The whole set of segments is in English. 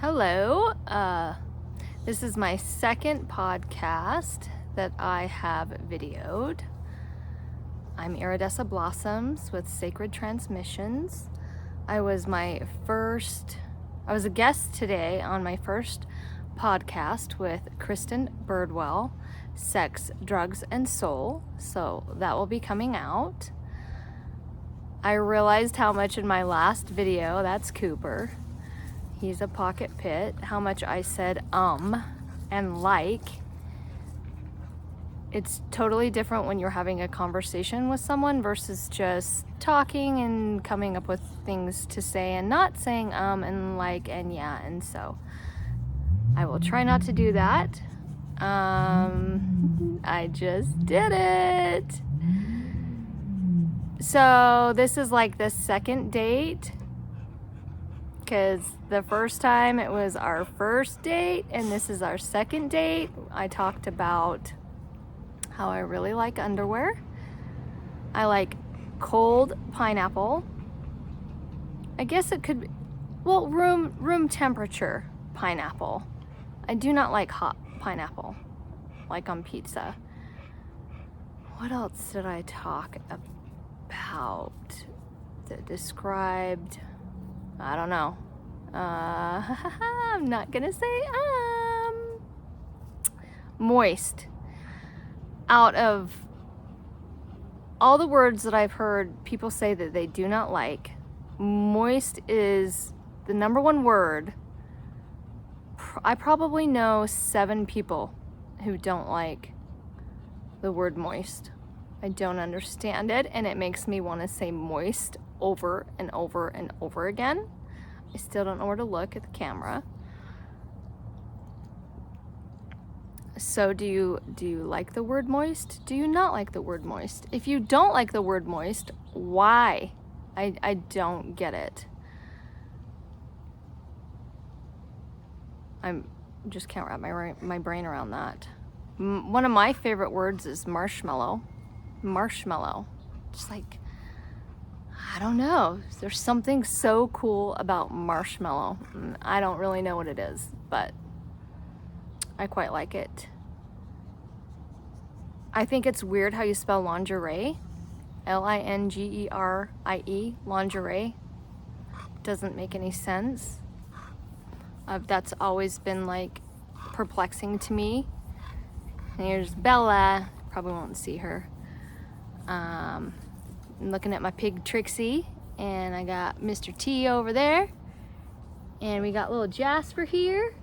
Hello. This is my second podcast that I have videoed. I'm Iridessa Blossoms with Sacred Transmissions. I was a guest today on my first podcast with Kristin Birdwell, Sex, Drugs, and Soul. So that will be coming out. I realized how much in my last video, that's Cooper, he's a pocket pit, how much I said and like. It's totally different when you're having a conversation with someone versus just talking and coming up with things to say and not saying and like and yeah, and so I will try not to do that. I just did it. So this is like the second date, because the first time it was our first date and this is our second date. I talked about how I really like underwear. I like cold pineapple. I guess it could be, well, room temperature pineapple. I do not like hot pineapple, like on pizza. What else did I talk about that described, I don't know. I'm not gonna say moist. Out of all the words that I've heard people say that they do not like, moist is the number one word. I probably know 7 people who don't like the word moist. I don't understand it, and it makes me want to say moist over and over and over again. I still don't know where to look at the camera. So do you like the word moist? Do you not like the word moist? If you don't like the word moist, why? I don't get it. I just can't wrap my brain around that. One of my favorite words is marshmallow. Marshmallow. Just like, I don't know. There's something so cool about marshmallow. I don't really know what it is, but I quite like it. I think it's weird how you spell lingerie. Lingerie. Lingerie. Doesn't make any sense. That's always been like perplexing to me. And here's Bella. Probably won't see her. I'm looking at my pig Trixie, and I got Mr. T over there, and we got little Jasper here.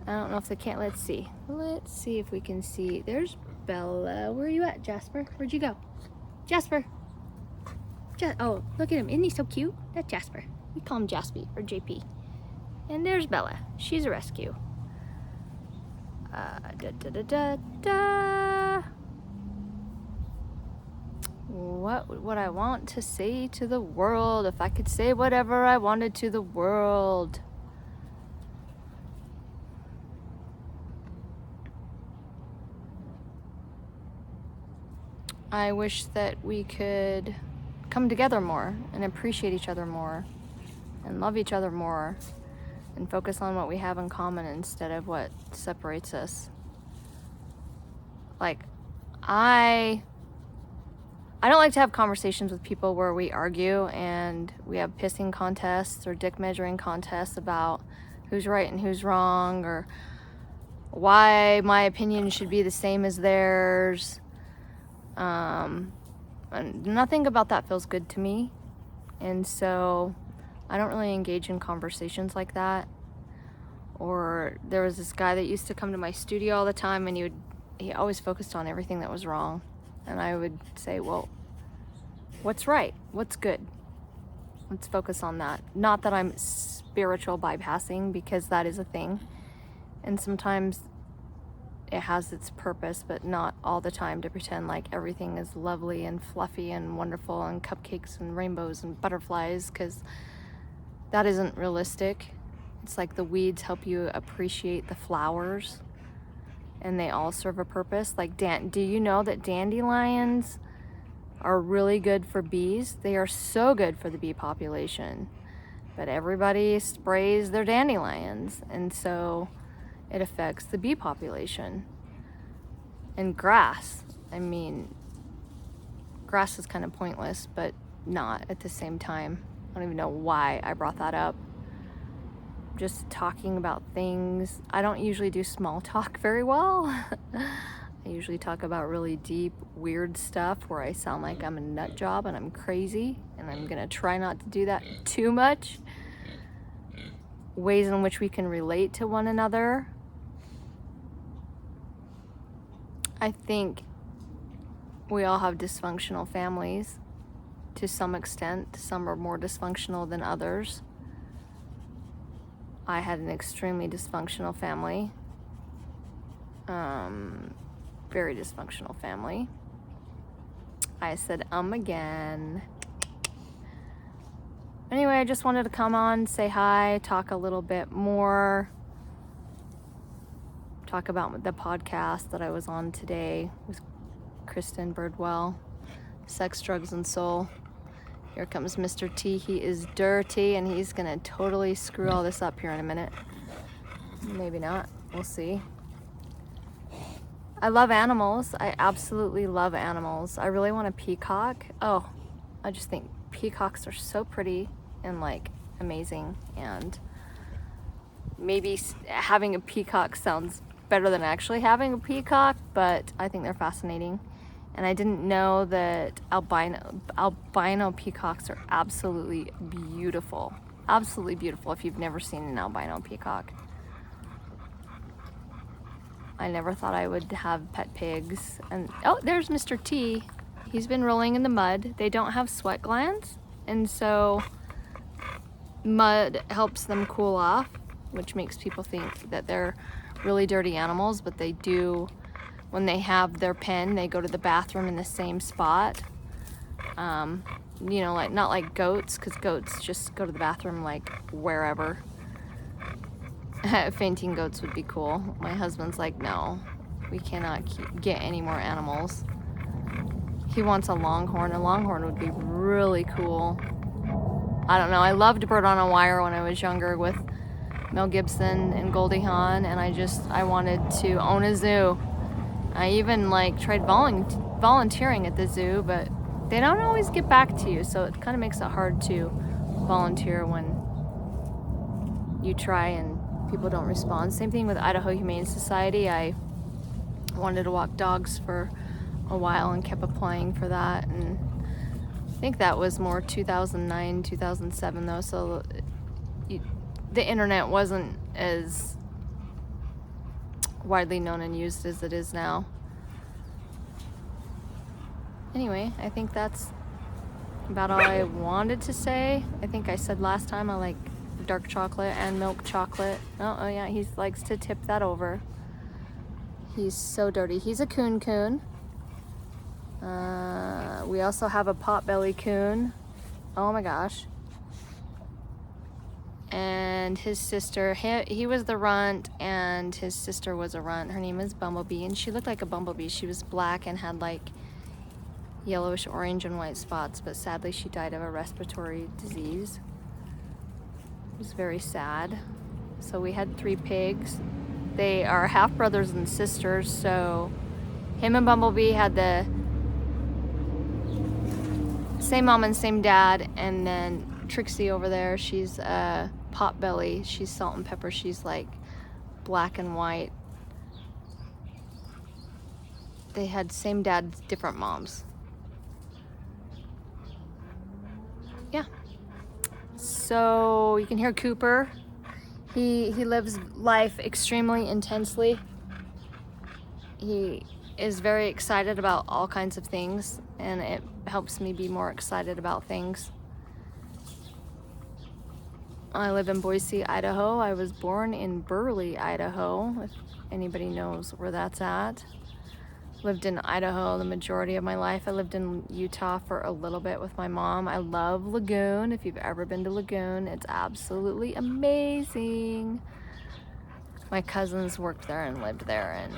I don't know if they can't. Let's see if we can see. There's Bella. Where are you at, Jasper? Where'd you go? Jasper. Oh, look at him. Isn't he so cute? That's Jasper. We call him Jaspy or JP. And there's Bella. She's a rescue. What would I want to say to the world if I could say whatever I wanted to the world? I wish that we could come together more and appreciate each other more and love each other more and focus on what we have in common instead of what separates us. Like, I don't like to have conversations with people where we argue and we have pissing contests or dick measuring contests about who's right and who's wrong, or why my opinion should be the same as theirs. And nothing about that feels good to me. And so I don't really engage in conversations like that. Or there was this guy that used to come to my studio all the time, and he always focused on everything that was wrong. And I would say, well, what's right? What's good? Let's focus on that. Not that I'm spiritual bypassing, because that is a thing. And sometimes it has its purpose, but not all the time, to pretend like everything is lovely and fluffy and wonderful and cupcakes and rainbows and butterflies, because that isn't realistic. It's like the weeds help you appreciate the flowers, and they all serve a purpose. Like, do you know that dandelions are really good for bees? They are so good for the bee population. but everybody sprays their dandelions, and so it affects the bee population. And grass, I mean, grass is kind of pointless, but not at the same time. I don't even know why I brought that up. Just talking about things. I don't usually do small talk very well. I usually talk about really deep, weird stuff where I sound like I'm a nut job and I'm crazy, and I'm gonna try not to do that too much. Ways in which we can relate to one another. I think we all have dysfunctional families to some extent. Some are more dysfunctional than others. I had an extremely dysfunctional family. Very dysfunctional family. I said again. Anyway, I just wanted to come on, say hi, talk a little bit more, talk about the podcast that I was on today with Kristin Birdwell, Sex, Drugs, and Soul. Here comes Mr. T. He is dirty, and he's gonna totally screw all this up here in a minute. Maybe not. We'll see. I love animals. I absolutely love animals. I really want a peacock. Oh, I just think peacocks are so pretty and like amazing, and maybe having a peacock sounds better than actually having a peacock, but I think they're fascinating. And I didn't know that albino peacocks are absolutely beautiful. Absolutely beautiful if you've never seen an albino peacock. I never thought I would have pet pigs. And oh, there's Mr. T. He's been rolling in the mud. They don't have sweat glands, and so mud helps them cool off, which makes people think that they're really dirty animals, but they do. When they have their pen, they go to the bathroom in the same spot. You know, like not like goats, because goats just go to the bathroom like wherever. Fainting goats would be cool. My husband's like, no, we cannot get any more animals. He wants a longhorn. A longhorn would be really cool. I don't know. I loved Bird on a Wire when I was younger with Mel Gibson and Goldie Hawn, and I wanted to own a zoo. I even like tried volunteering at the zoo, but they don't always get back to you, so it kind of makes it hard to volunteer when you try and people don't respond. Same thing with Idaho Humane Society. I wanted to walk dogs for a while and kept applying for that, and I think that was more 2009, 2007 though, so the internet wasn't as widely known and used as it is now. Anyway, I think that's about all I wanted to say. I think I said last time I like dark chocolate and milk chocolate. Oh yeah, he likes to tip that over. He's so dirty. He's a coon. We also have a potbelly coon. Oh my gosh. And his sister, he was the runt, and his sister was a runt. Her name is Bumblebee, and she looked like a bumblebee. She was black and had like yellowish orange and white spots, but sadly she died of a respiratory disease. It was very sad. So we had 3 pigs. They are half brothers and sisters, so him and Bumblebee had the same mom and same dad, and then Trixie over there, she's potbelly. She's salt and pepper. She's like black and white. They had same dad, different moms. Yeah. So you can hear Cooper. He lives life extremely intensely. He is very excited about all kinds of things, and it helps me be more excited about things. I live in Boise, Idaho. I was born in Burley, Idaho, if anybody knows where that's at. Lived in Idaho the majority of my life. I lived in Utah for a little bit with my mom. I love Lagoon. If you've ever been to Lagoon, it's absolutely amazing. My cousins worked there and lived there in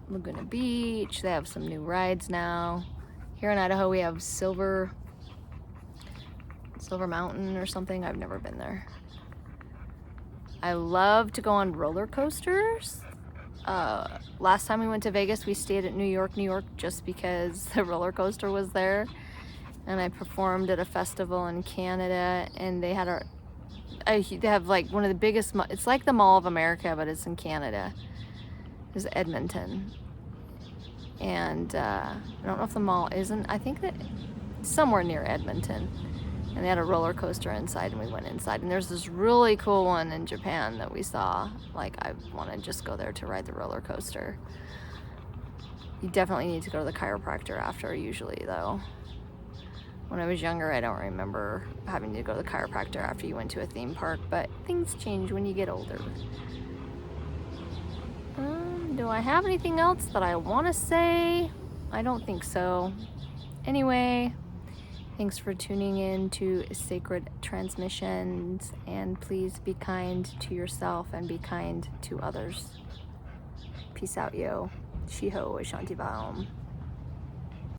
Laguna Beach. They have some new rides now. Here in Idaho, we have Silver Silver Mountain or something. I've never been there. I love to go on roller coasters. Last time we went to Vegas, we stayed at New York, just because the roller coaster was there. And I performed at a festival in Canada, and they had they have like one of the biggest, it's like the Mall of America, but it's in Canada. It's Edmonton. And I don't know if the mall isn't, I think that somewhere near Edmonton. And they had a roller coaster inside, and we went inside. And there's this really cool one in Japan that we saw. Like, I want to just go there to ride the roller coaster. You definitely need to go to the chiropractor after, usually, though. When I was younger, I don't remember having to go to the chiropractor after you went to a theme park, but things change when you get older. Do I have anything else that I want to say? I don't think so. Anyway, thanks for tuning in to Sacred Transmissions, and please be kind to yourself and be kind to others. Peace out, yo. Shiho Shanti Baum.